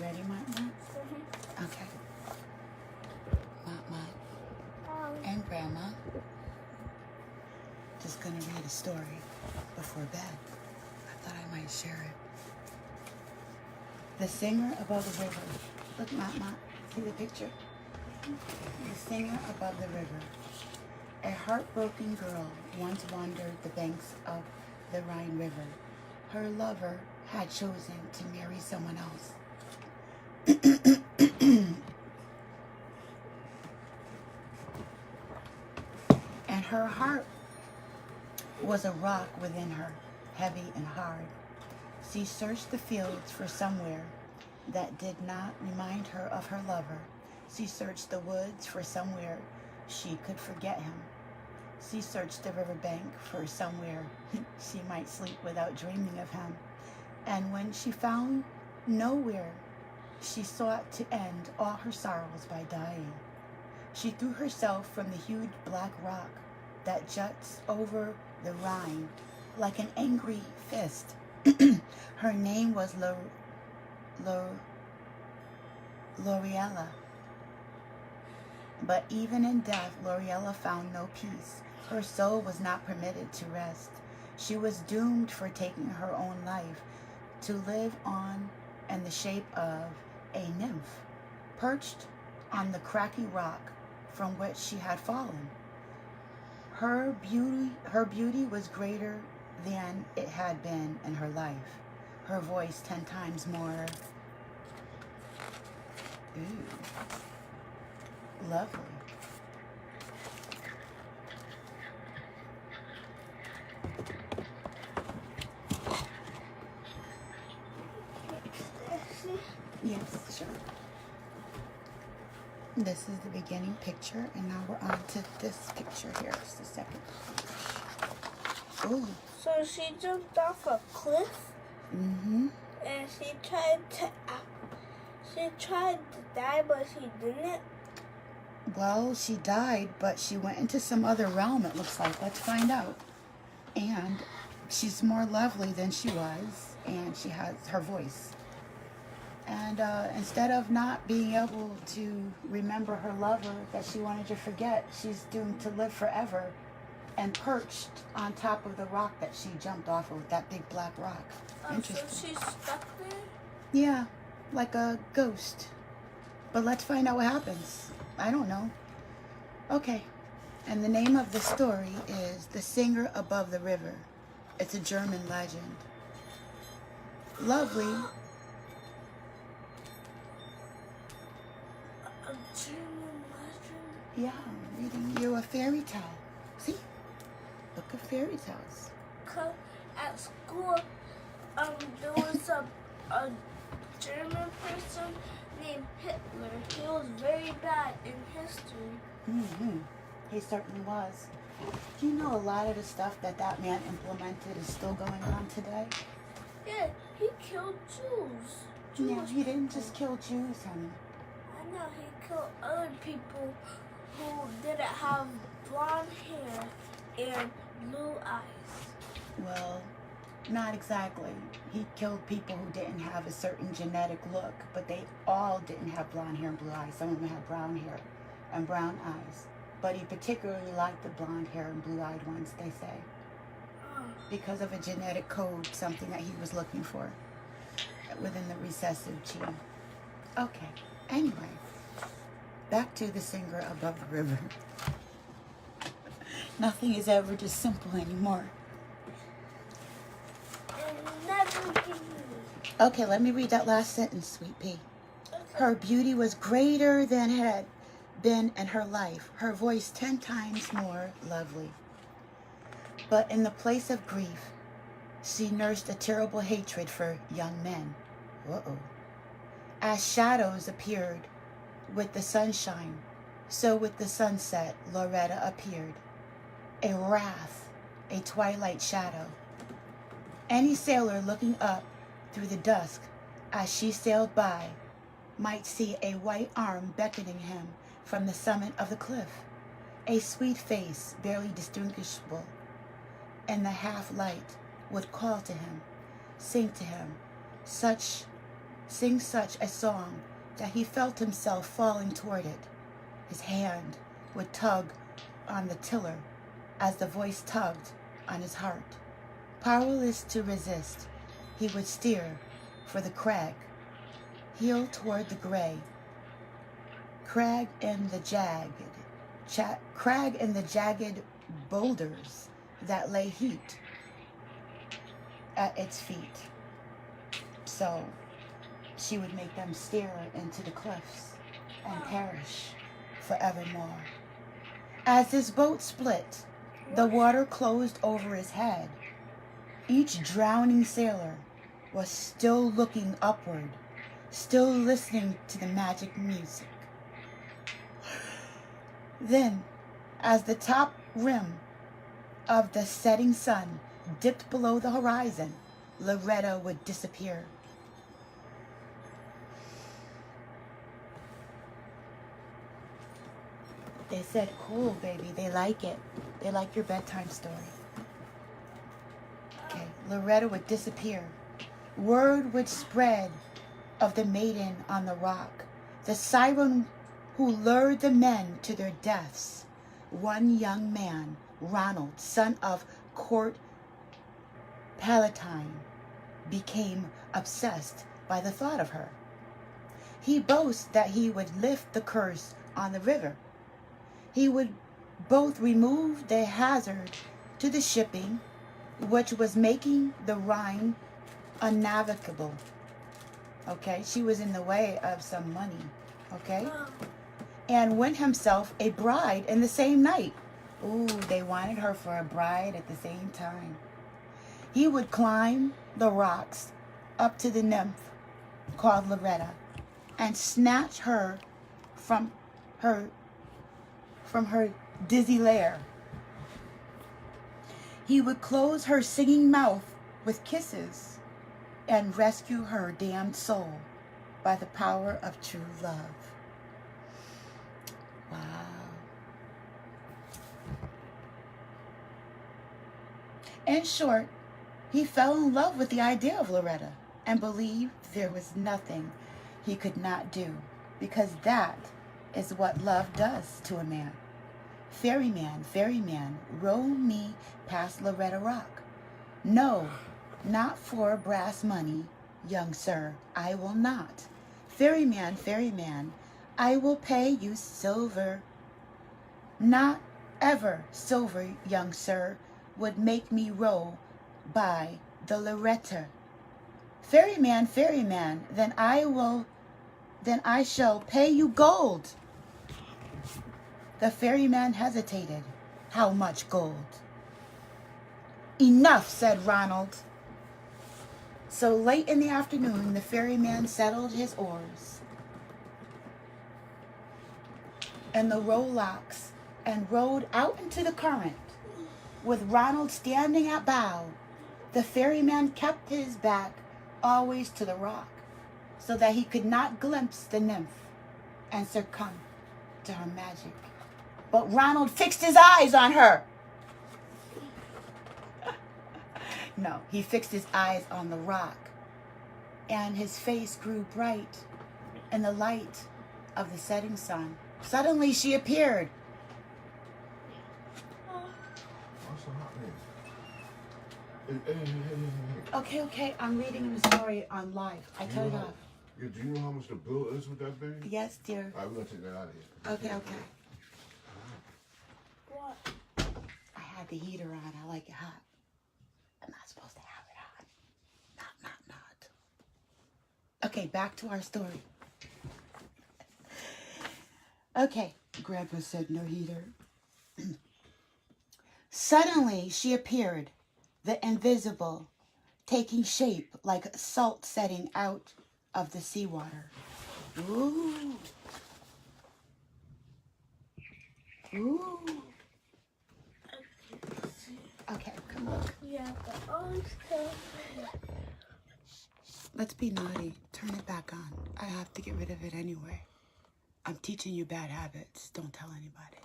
ready, Mama? Okay. Mama and Grandma just gonna read a story before bed. I thought I might share it. The singer above the river. Look, Mama, see the picture? The singer above the river. A heartbroken girl once wandered the banks of the Rhine River. Her lover had chosen to marry someone else. And her heart was a rock within her, heavy and hard. She searched the fields for somewhere that did not remind her of her lover. She searched the woods for somewhere she could forget him. She searched the riverbank for somewhere she might sleep without dreaming of him. And when she found nowhere, she sought to end all her sorrows by dying. She threw herself from the huge black rock that juts over the Rhine like an angry fist. Her name was Lorella. But even in death, Lorella found no peace. Her soul was not permitted to rest. She was doomed for taking her own life, to live on in the shape of a nymph, perched on the cracky rock from which she had fallen. Her beauty was greater than it had been in her life. Her voice 10 times more lovely. Yes, sure. This is the beginning picture, and now we're on to this picture here. It's the second picture. Oh. So she jumped off a cliff. Mm-hmm. And she tried to die, but she didn't. Well, she died, but she went into some other realm, it looks like. Let's find out. And she's more lovely than she was, and she has her voice. And instead of not being able to remember her lover that she wanted to forget, she's doomed to live forever and perched on top of the rock that she jumped off of, that big black rock. Interesting. So she's stuck there? Yeah, like a ghost. But let's find out what happens. I don't know. Okay. And the name of the story is The Singer Above the River. It's a German legend. Lovely. A German legend? Yeah, I'm reading you a fairy tale. See? Book of fairy tales. At school, there was a German person named Hitler. He was very bad in history. Mm-hmm. He certainly was. Do you know a lot of the stuff that man implemented is still going on today? Yeah, he killed Jews. Yeah, he didn't just kill Jews, honey. I know, he killed other people who didn't have blonde hair and blue eyes. Well, not exactly. He killed people who didn't have a certain genetic look, but they all didn't have blonde hair and blue eyes. Some of them had brown hair and brown eyes. But he particularly liked the blonde hair and blue-eyed ones, they say. Because of a genetic code, something that he was looking for within the recessive gene. Okay, anyway, back to the singer above the river. Nothing is ever just simple anymore. Okay, let me read that last sentence, sweet pea. Her beauty was greater than it had been in her life, her voice 10 times more lovely. But in the place of grief, she nursed a terrible hatred for young men. As shadows appeared with the sunshine, so with the sunset Loretta appeared. A wrath, a twilight shadow. Any sailor looking up through the dusk as she sailed by might see a white arm beckoning him from the summit of the cliff, a sweet face barely distinguishable in the half light would call to him, sing to him sing such a song that he felt himself falling toward it. His hand would tug on the tiller as the voice tugged on his heart. Powerless to resist, he would steer for the crag, heel toward the gray, crag in the jagged boulders that lay heaped at its feet. So she would make them stare into the cliffs and perish forevermore. As his boat split, the water closed over his head. Each drowning sailor was still looking upward, still listening to the magic music. Then, as the top rim of the setting sun dipped below the horizon, Loretta would disappear. They said, cool, baby. They like it. They like your bedtime story. Okay, Loretta would disappear. Word would spread of the maiden on the rock, the siren who lured the men to their deaths. One young man, Ronald, son of Court Palatine, became obsessed by the thought of her. He boasts that he would lift the curse on the river. He would both remove the hazard to the shipping, which was making the Rhine unnavigable. Okay, she was in the way of some money. Okay, and win himself a bride in the same night. Ooh, they wanted her for a bride at the same time. He would climb the rocks up to the nymph called Loretta and snatch her from her dizzy lair. He would close her singing mouth with kisses and rescue her damned soul by the power of true love. Wow. In short, he fell in love with the idea of Loretta and believed there was nothing he could not do, because that is what love does to a man. Ferryman, row me past Loretta Rock. No, not for brass money, young sir, I will not. Ferryman, I will pay you silver. Not ever silver, young sir, would make me row by the Loretta. Ferryman, then I shall pay you gold. The ferryman hesitated. How much gold? Enough, said Ronald. So late in the afternoon, the ferryman settled his oars and the rowlocks and rowed out into the current. With Ronald standing at bow, the ferryman kept his back always to the rock so that he could not glimpse the nymph and succumb to her magic. But Ronald fixed his eyes on her. No, he fixed his eyes on the rock, and his face grew bright in the light of the setting sun. Suddenly she appeared. What's so hot, man? Hey. Okay, I'm reading the story on live. I cut it off. Yeah, do you know how much the bill is with that baby? Yes, dear. All right, we're going to take that out of here. Okay. What? I had the heater on. I like it hot. I'm not supposed to have it on. Not. Okay, back to our story. Okay, Grandpa said no heater. Suddenly she appeared, the invisible, taking shape like salt setting out of the seawater. Ooh. Ooh. Okay, come on. Yeah, but always tell. Let's be naughty. Turn it back on. I have to get rid of it anyway. I'm teaching you bad habits. Don't tell anybody.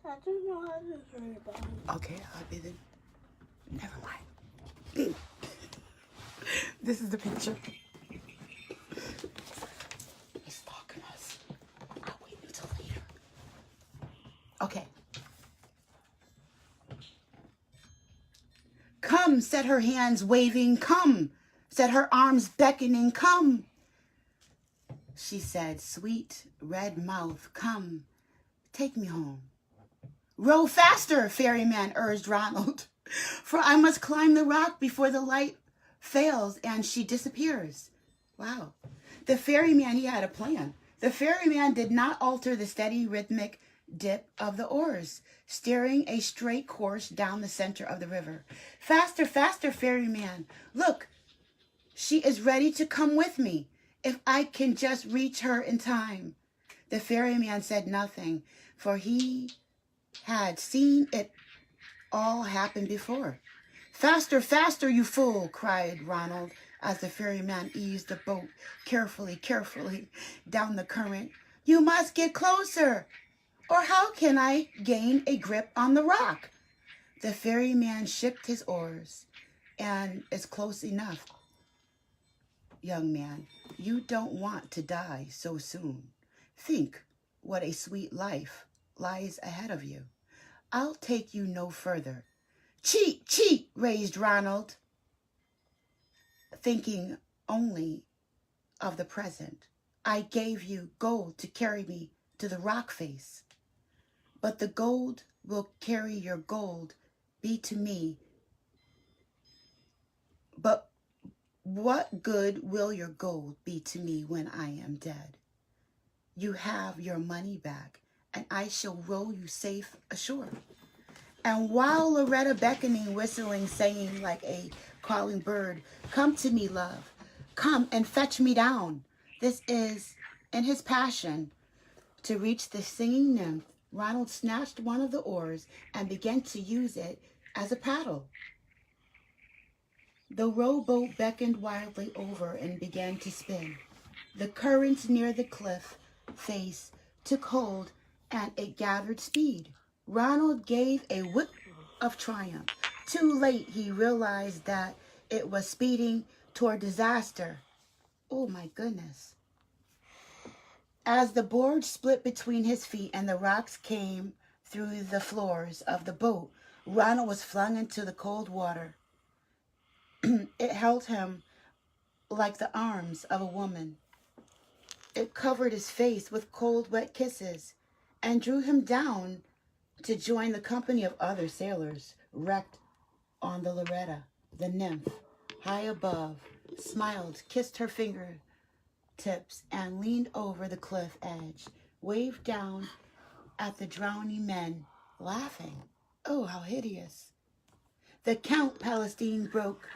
I don't know how to turn it on. Okay, I'll be the... Never mind. This is the picture. He's stalking us. I'll wait until later. Okay. Come, said her hands waving. Come, said her arms beckoning. Come, she said, sweet red mouth. Come, take me home. Row faster, ferryman urged Ronald, for I must climb the rock before the light fails and she disappears. Wow. The ferryman, he had a plan. The ferryman did not alter the steady rhythmic dip of the oars, steering a straight course down the center of the river. Faster, faster, ferryman. Look, she is ready to come with me, if I can just reach her in time. The ferryman said nothing, for he had seen it all happen before. Faster, faster, you fool, cried Ronald, as the ferryman eased the boat carefully down the current. You must get closer, or how can I gain a grip on the rock? The ferryman shipped his oars, and it's close enough. Young man, you don't want to die so soon. Think what a sweet life lies ahead of you. I'll take you no further. Cheat, cheat, raised Ronald, thinking only of the present. I gave you gold to carry me to the rock face, but the gold will carry your gold be to me. But what good will your gold be to me when I am dead? You have your money back, and I shall row you safe ashore. And while Loretta beckoning, whistling, singing like a calling bird, come to me, love, come and fetch me down. This is in his passion to reach the singing nymph. Ronald snatched one of the oars and began to use it as a paddle. The rowboat beckoned wildly over and began to spin. The currents near the cliff face took hold, and it gathered speed. Ronald gave a whoop of triumph. Too late, he realized that it was speeding toward disaster. Oh my goodness. As the board split between his feet and the rocks came through the floors of the boat, Ronald was flung into the cold water. It held him like the arms of a woman. It covered his face with cold, wet kisses and drew him down to join the company of other sailors wrecked on the Loretta. The nymph, high above, smiled, kissed her fingertips, and leaned over the cliff edge, waved down at the drowning men, laughing. Oh, how hideous. The Count Palestine broke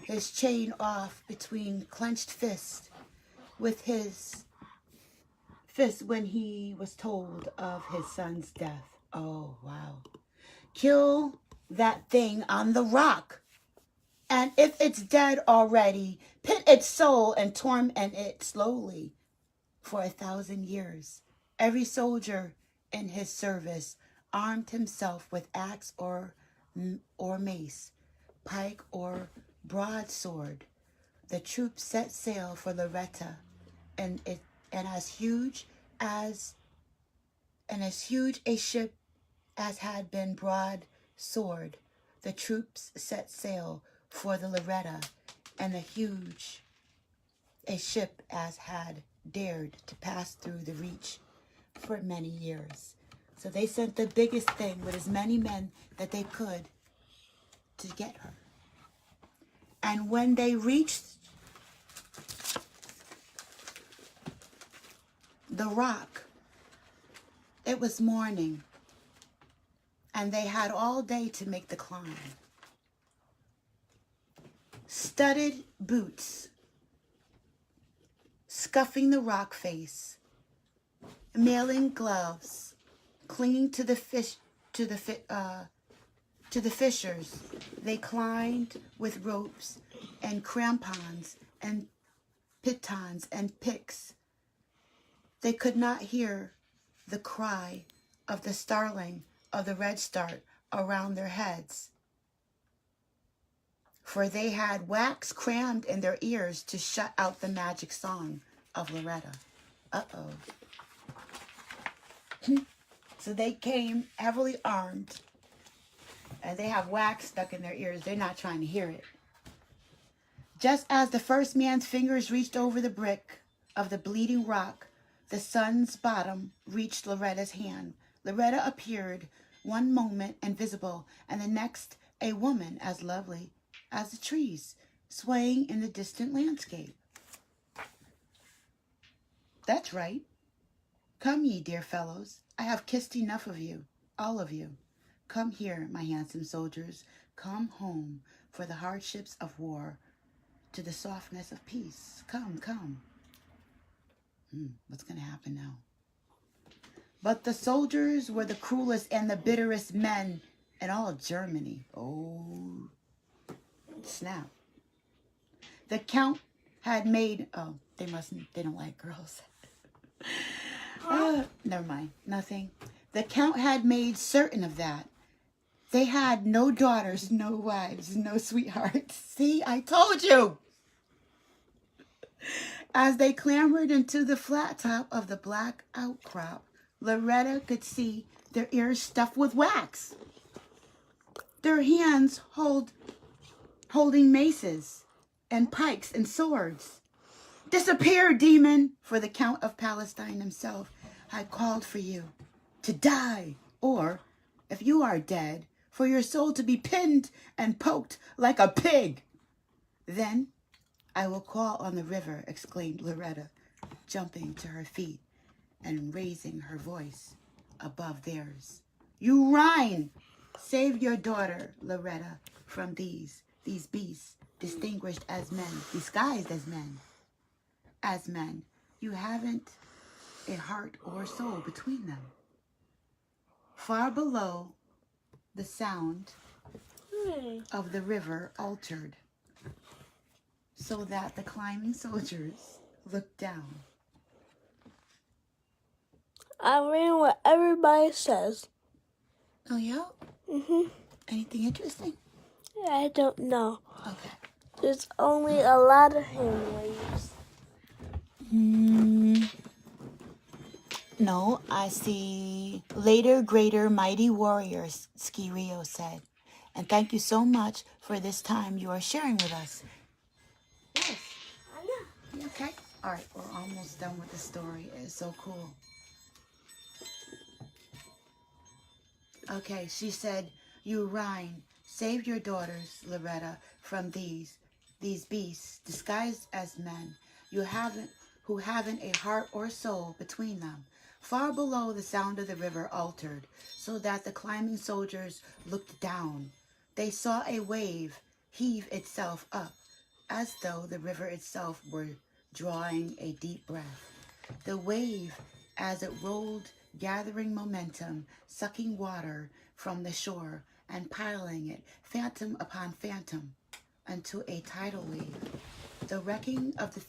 his chain off between clenched fists with his fist when he was told of his son's death. Oh, wow. Kill that thing on the rock. And if it's dead already, pit its soul and torment it slowly for 1,000 years. Every soldier in his service armed himself with axe or mace, pike or broadsword. The troops set sail for Loretta, and as huge a ship as had been broadsword, the troops set sail for the Loretta, and a ship as had dared to pass through the reach for many years. So they sent the biggest thing with as many men that they could to get her. And when they reached the rock, it was morning, and they had all day to make the climb. Studded boots, scuffing the rock face, mailing gloves, clinging to the fissures. They climbed with ropes and crampons and pitons and picks. They could not hear the cry of the starling of the redstart around their heads, for they had wax crammed in their ears to shut out the magic song of Loretta. Uh-oh. So they came heavily armed, and they have wax stuck in their ears. They're not trying to hear it. Just as the first man's fingers reached over the brick of the bleeding rock, the sun's bottom reached Loretta's hand. Loretta appeared one moment invisible, and the next a woman as lovely as the trees swaying in the distant landscape. That's right. Come ye, dear fellows. I have kissed enough of you, all of you. Come here, my handsome soldiers. Come home for the hardships of war to the softness of peace. Come, come. What's going to happen now? But the soldiers were the cruelest and the bitterest men in all Germany. Oh, snap. The Count had made... Oh, they don't like girls. Never mind. Nothing. The Count had made certain of that. They had no daughters, no wives, no sweethearts. See, I told you. As they clambered into the flat top of the black outcrop, Loretta could see their ears stuffed with wax. Their hands holding maces and pikes and swords. Disappear, demon! For the Count of Palestine himself had called for you to die, or, if you are dead, for your soul to be pinned and poked like a pig. Then I will call on the river, exclaimed Loretta, jumping to her feet and raising her voice above theirs. You Rhine, save your daughter, Loretta, from these beasts, distinguished as men, disguised as men. As men, you haven't a heart or soul between them. Far below, the sound of the river altered, so that the climbing soldiers looked down. I read what everybody says. Oh, yeah? Anything interesting? I don't know. Okay. There's only a lot of hand waves. No, I see later, greater, mighty warriors, Skirio said. And thank you so much for this time you are sharing with us. Yes. I know. Okay. All right, we're almost done with the story. It's so cool. Okay, she said, you Rhine, save your daughters, Loretta, from these beasts, disguised as men, who haven't a heart or soul between them. Far below, the sound of the river altered, so that the climbing soldiers looked down. They saw a wave heave itself up, as though the river itself were drawing a deep breath. The wave, as it rolled, gathering momentum, sucking water from the shore and piling it, phantom upon phantom, until a tidal wave. The wrecking of the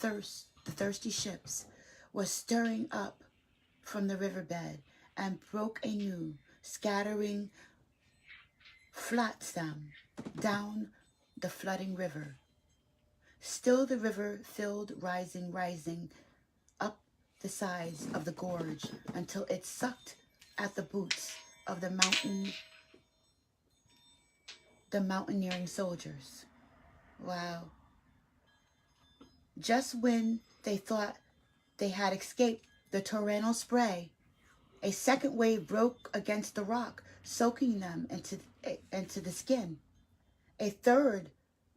thirsty ships was stirring up from the riverbed and broke anew, scattering flotsam down the flooding river. Still the river filled, rising up the sides of the gorge until it sucked at the boots of the mountaineering soldiers. Wow. Just when they thought they had escaped the torrential spray, a second wave broke against the rock, soaking them into the skin. A third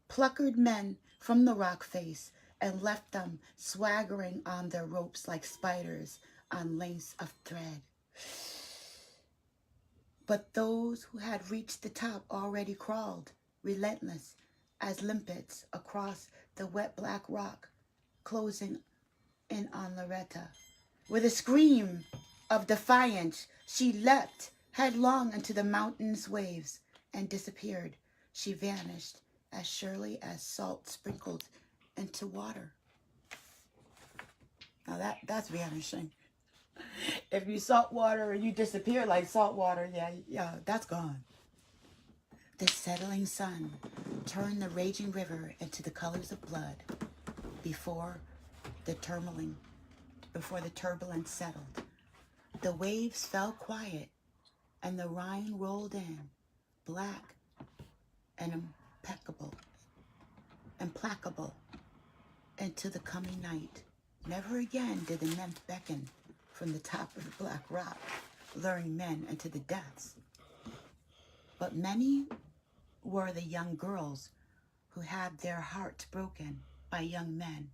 plucked men from the rock face and left them swaggering on their ropes like spiders on lengths of thread. But those who had reached the top already crawled, relentless as limpets, across the wet black rock, closing in on Loretta. With a scream of defiance, she leapt headlong into the mountain's waves and disappeared. She vanished as surely as salt sprinkled into water. Now that's vanishing. If you salt water and you disappear like salt water, yeah, that's gone. The settling sun turned the raging river into the colors of blood before the turbulence settled. The waves fell quiet, and the Rhine rolled in, black and implacable, into the coming night. Never again did the nymph beckon from the top of the black rock, luring men into the depths. But many were the young girls who had their hearts broken by young men,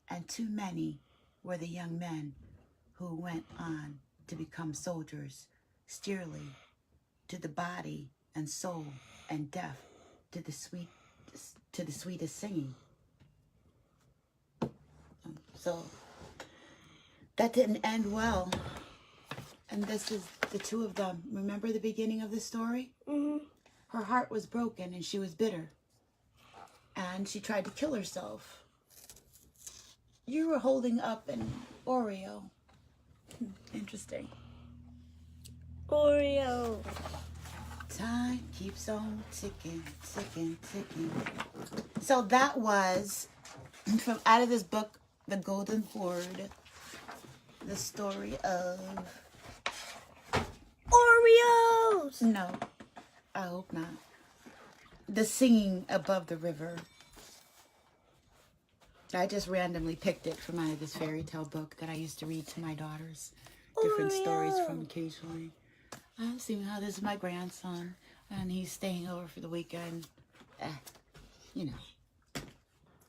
and too many were the young men who went on to become soldiers, steerly to the body and soul, and deaf to the sweetest singing. So that didn't end well. And this is the two of them. Remember the beginning of the story? Mm-hmm. Her heart was broken and she was bitter. And she tried to kill herself. You were holding up an Oreo. Interesting. Oreo. Time keeps on ticking, ticking, ticking. So that was from out of this book, The Golden Horde, the story of Oreos! No, I hope not. The Singing Above the River. I just randomly picked it from out of this fairy tale book that I used to read to my daughters. Different stories from occasionally. I'm seeing how this is my grandson, and he's staying over for the weekend. You know.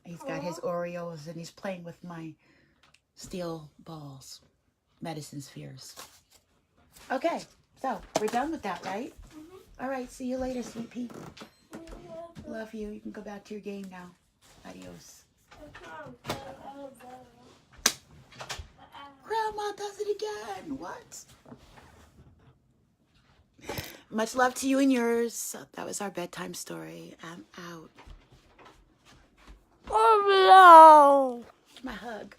He's got his Oreos, and he's playing with my steel balls. Medicine spheres. Okay, so we're done with that, right? All right, see you later, sweet pea. Love you. You can go back to your game now. Adios. Grandma does it again. What? Much love to you and yours. That was our bedtime story. I'm out. Oreo! My hug.